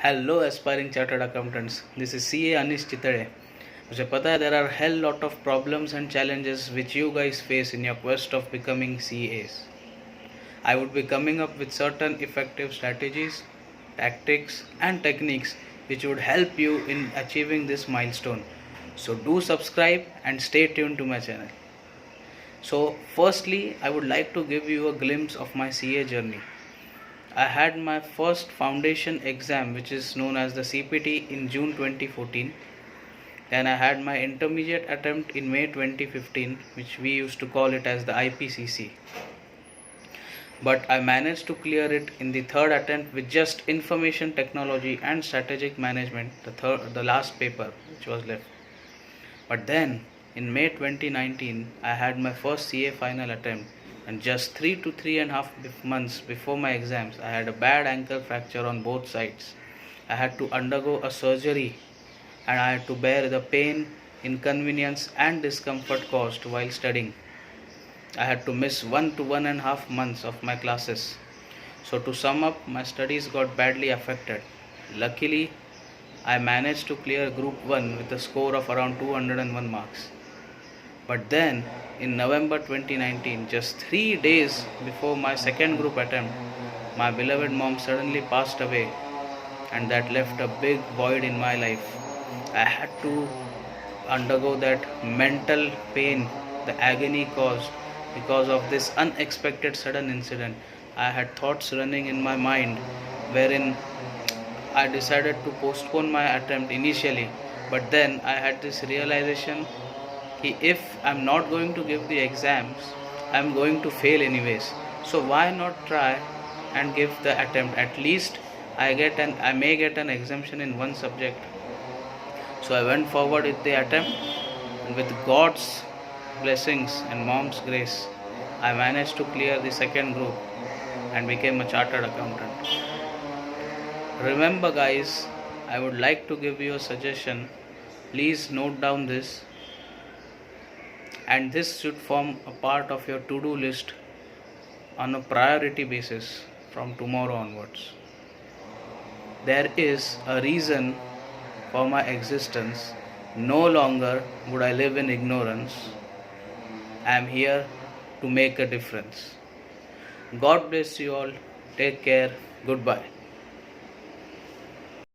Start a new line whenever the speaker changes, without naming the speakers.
Hello aspiring chartered accountants, this is C A Anish Chitade. मुझे पता है there are hell lot of problems and challenges which you guys face in your quest of becoming CAs. I would be coming up with certain effective strategies, tactics and techniques which would help you in achieving this milestone. So do subscribe and stay tuned to my channel. So firstly, I would like to give you a glimpse of my CA journey. I had my first foundation exam, which is known as the CPT, in June 2014. Then I had my intermediate attempt in May 2015, which we used to call it as the IPCC. But I managed to clear it in the third attempt with just information technology and strategic management, the last paper which was left. But then in May 2019, I had my first CA final attempt, and just 3 to 3.5 months before my exams, I had a bad ankle fracture on both sides. I had to undergo a surgery, and I had to bear the pain, inconvenience and discomfort caused while studying. I had to miss 1 to 1.5 months of my classes. So to sum up, my studies got badly affected. Luckily, I managed to clear Group 1 with a score of around 201 marks. But then, in November 2019, just 3 days before my second group attempt, my beloved mom suddenly passed away, and that left a big void in my life. I had to undergo that mental pain, the agony caused because of this unexpected sudden incident. I had thoughts running in my mind wherein I decided to postpone my attempt initially, but then I had this realization that if I'm not going to give the exams, I'm going to fail anyways. So why not try and give the attempt? At least I may get an exemption in one subject. So I went forward with the attempt, and with God's blessings and mom's grace, I managed to clear the second group and became a chartered accountant. Remember guys, I would like to give you a suggestion. Please note down this, and this should form a part of your to-do list on a priority basis from tomorrow onwards. There is a reason for my existence. No longer would I live in ignorance. I am here to make a difference. God bless you all. Take care. Goodbye.